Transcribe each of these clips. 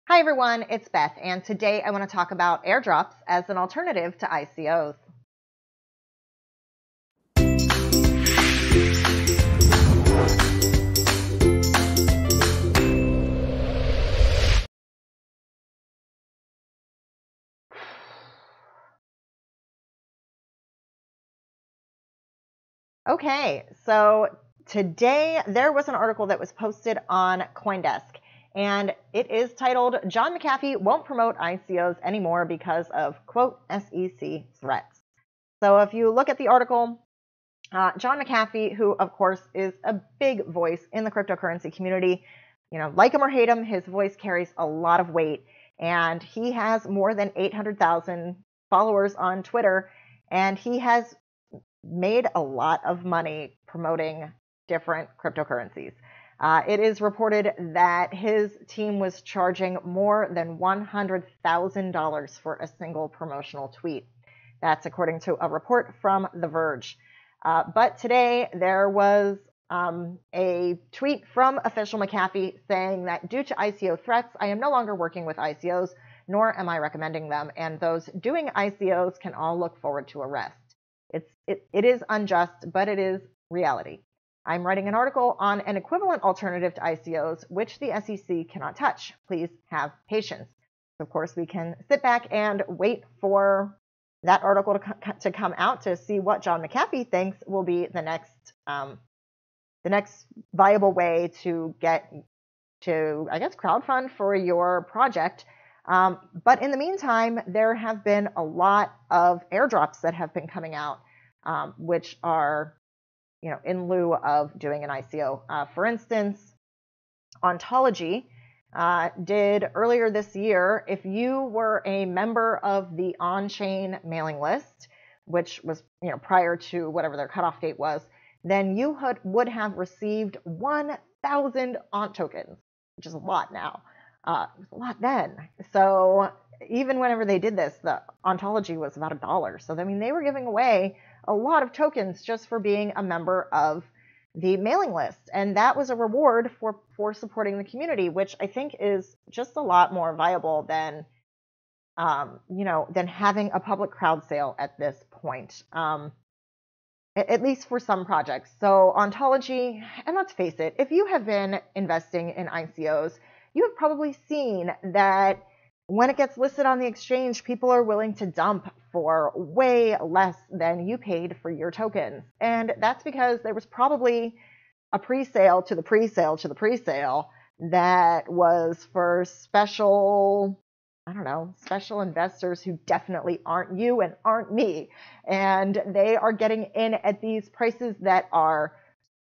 Hi everyone, it's Beth, and today I want to talk about airdrops as an alternative to ICOs. Okay, so today there was an article that was posted on CoinDesk, and it is titled, John McAfee won't promote ICOs anymore because of, quote, SEC threats. So if you look at the article, John McAfee, who of course is a big voice in the cryptocurrency community, like him or hate him, his voice carries a lot of weight, and he has more than 800,000 followers on Twitter, and he has made a lot of money promoting different cryptocurrencies. It is reported that his team was charging more than $100,000 for a single promotional tweet. That's according to a report from The Verge. But today there was a tweet from official McAfee saying that due to ICO threats, I am no longer working with ICOs, nor am I recommending them, and those doing ICOs can all look forward to arrest. It is unjust, but it is reality. I'm writing an article on an equivalent alternative to ICOs, which the SEC cannot touch. Please have patience. Of course, we can sit back and wait for that article to come out to see what John McAfee thinks will be the next viable way to get to, I guess, crowdfund for your project. But in the meantime, there have been a lot of airdrops that have been coming out, which are, in lieu of doing an ICO. For instance, Ontology did earlier this year, if you were a member of the on-chain mailing list, which was prior to whatever their cutoff date was, then you would have received 1,000 ONT tokens, which is a lot now. It was a lot then. So even whenever they did this, the Ontology was about $1. So, they were giving away a lot of tokens just for being a member of the mailing list. And that was a reward for supporting the community, which I think is just a lot more viable than, than having a public crowd sale at this point. At least for some projects. So Ontology, and let's face it, if you have been investing in ICOs, you have probably seen that when it gets listed on the exchange, people are willing to dump for way less than you paid for your tokens. And that's because there was probably a pre-sale to the pre-sale to the pre-sale that was for special investors who definitely aren't you and aren't me. And they are getting in at these prices that are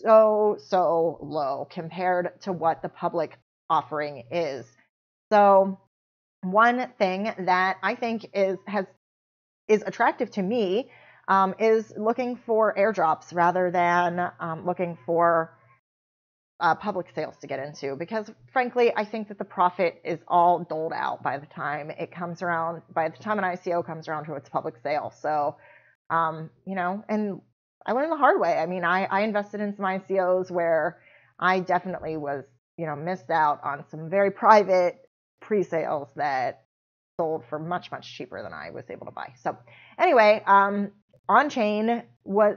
so low compared to what the public offering is. So one thing that I think is attractive to me is looking for airdrops rather than looking for public sales to get into, because frankly, I think that the profit is all doled out by the time it comes around, by the time an ICO comes around to its public sale. So, and I learned the hard way. I invested in some ICOs where I definitely was, missed out on some very private pre-sales that sold for much cheaper than I was able to buy. So anyway, on-chain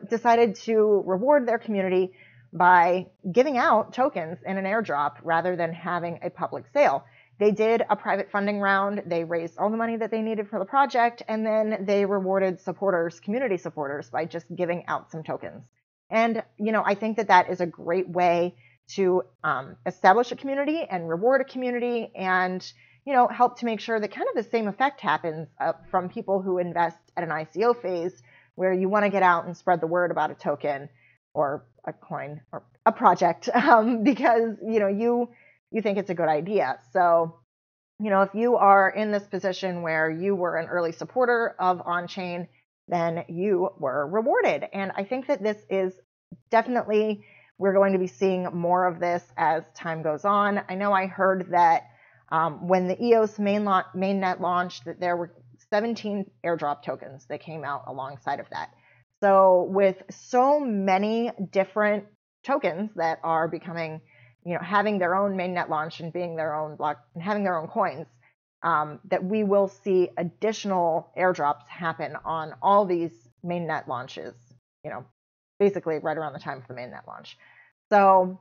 decided to reward their community by giving out tokens in an airdrop rather than having a public sale. They did a private funding round. They raised all the money that they needed for the project, and then they rewarded community supporters, by just giving out some tokens. And, I think that is a great way to establish a community and reward a community and, help to make sure that kind of the same effect happens from people who invest at an ICO phase, where you want to get out and spread the word about a token or a coin or a project because, you think it's a good idea. So, if you are in this position where you were an early supporter of on-chain, then you were rewarded. And I think that this is definitely, we're going to be seeing more of this as time goes on. I know I heard that when the EOS mainnet launched, that there were 17 airdrop tokens that came out alongside of that. So with so many different tokens that are becoming, having their own mainnet launch and being their own block and having their own coins, that we will see additional airdrops happen on all these mainnet launches, basically right around the time of the mainnet launch. So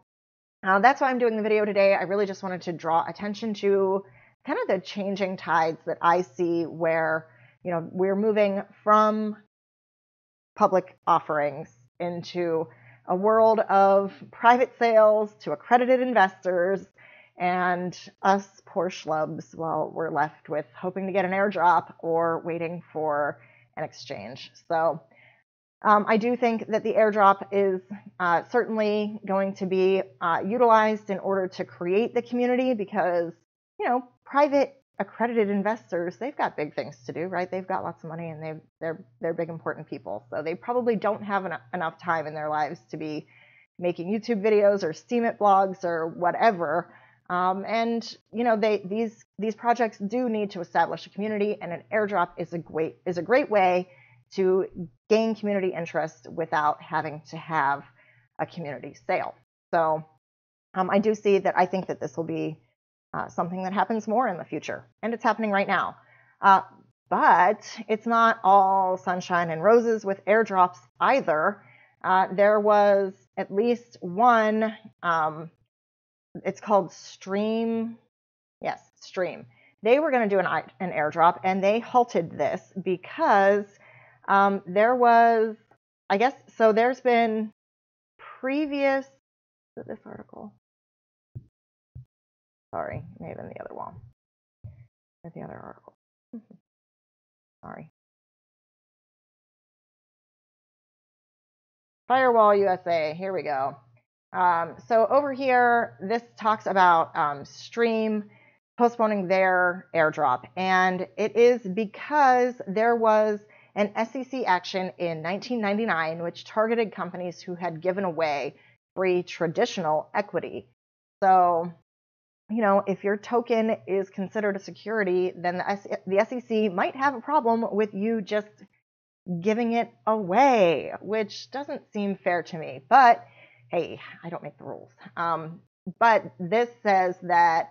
that's why I'm doing the video today. I really just wanted to draw attention to kind of the changing tides that I see where, we're moving from public offerings into a world of private sales to accredited investors, and us poor schlubs, well, we're left with hoping to get an airdrop or waiting for an exchange. So I do think that the airdrop is certainly going to be utilized in order to create the community because, private accredited investors, they've got big things to do, right? They've got lots of money and they're big, important people. So they probably don't have enough time in their lives to be making YouTube videos or Steam It blogs or whatever. And these projects do need to establish a community, and an airdrop is a great way to gain community interest without having to have a community sale. So I do see that. I think that this will be something that happens more in the future, and it's happening right now. But it's not all sunshine and roses with airdrops either. There was at least one, it's called Stream. Yes, Stream. They were going to do an airdrop, and they halted this because there was, I guess, so there's been previous, is it this article? Sorry, may have been the other one. Or the other article. Sorry. Firewall USA, here we go. So over here, this talks about Stream postponing their airdrop. And it is because there was an SEC action in 1999 which targeted companies who had given away free traditional equity. So, if your token is considered a security, then the SEC might have a problem with you just giving it away, which doesn't seem fair to me. But hey, I don't make the rules. But this says that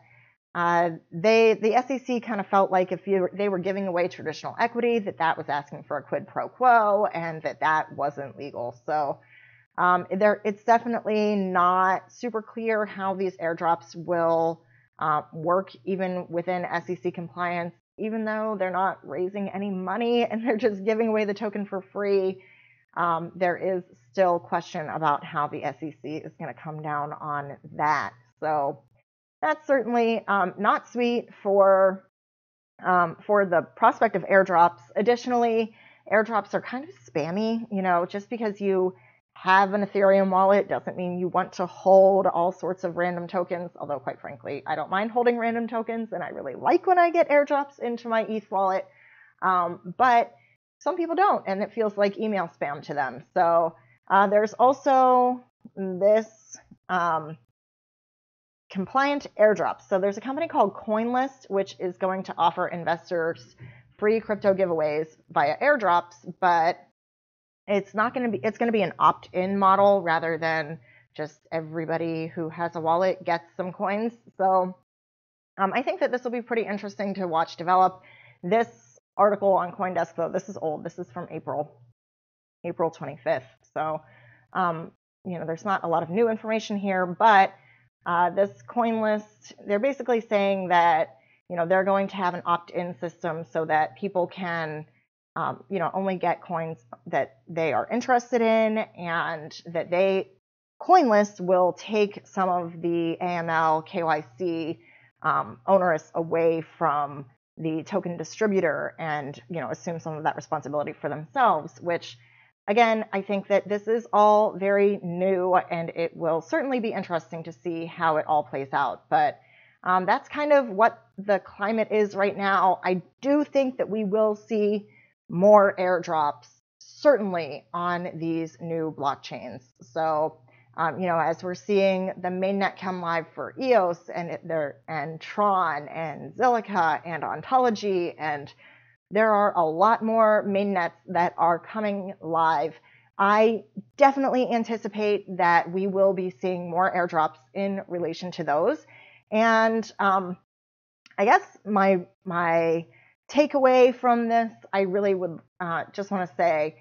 the SEC kind of felt like if they were giving away traditional equity, that was asking for a quid pro quo, and that wasn't legal. So it's definitely not super clear how these airdrops will work even within SEC compliance, even though they're not raising any money and they're just giving away the token for free. There is still question about how the SEC is going to come down on that. So that's certainly not sweet for the prospect of airdrops. Additionally, airdrops are kind of spammy. Just because you have an Ethereum wallet doesn't mean you want to hold all sorts of random tokens, although quite frankly, I don't mind holding random tokens, and I really like when I get airdrops into my ETH wallet. But some people don't, and it feels like email spam to them. So there's also this compliant airdrops. So there's a company called CoinList, which is going to offer investors free crypto giveaways via airdrops, but it's going to be an opt-in model rather than just everybody who has a wallet gets some coins. So I think that this will be pretty interesting to watch develop. This article on CoinDesk, though, this is old. This is from April 25th. So, there's not a lot of new information here, but this CoinList, they're basically saying that, they're going to have an opt-in system so that people can only get coins that they are interested in, and that CoinList will take some of the AML, KYC onerous away from the token distributor and, assume some of that responsibility for themselves, which, again, I think that this is all very new, and it will certainly be interesting to see how it all plays out. But that's kind of what the climate is right now. I do think that we will see more airdrops, certainly on these new blockchains. So, as we're seeing the mainnet come live for EOS and Tron and Zilliqa and Ontology, and there are a lot more mainnets that are coming live. I definitely anticipate that we will be seeing more airdrops in relation to those. And I guess my takeaway from this, I really would just want to say,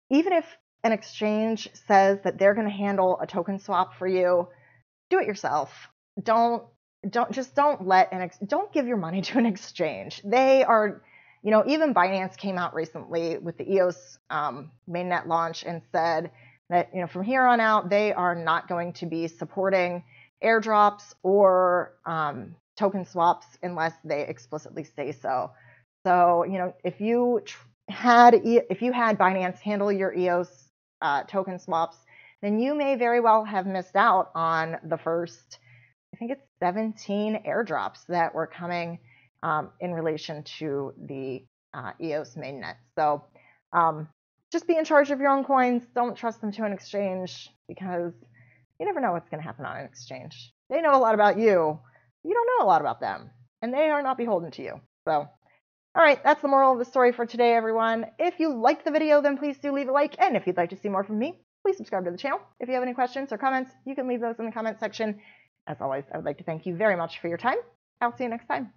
even if an exchange says that they're going to handle a token swap for you, do it yourself. Don't give your money to an exchange. They are, even Binance came out recently with the EOS mainnet launch and said that, from here on out, they are not going to be supporting airdrops or token swaps unless they explicitly say so. So, if you had Binance handle your EOS token swaps, then you may very well have missed out on the first, I think it's 17 airdrops that were coming in relation to the EOS mainnet. So just be in charge of your own coins. Don't trust them to an exchange, because you never know what's going to happen on an exchange. They know a lot about you. You don't know a lot about them, and they are not beholden to you. So, all right, that's the moral of the story for today, everyone. If you liked the video, then please do leave a like. And if you'd like to see more from me, please subscribe to the channel. If you have any questions or comments, you can leave those in the comment section. As always, I would like to thank you very much for your time. I'll see you next time.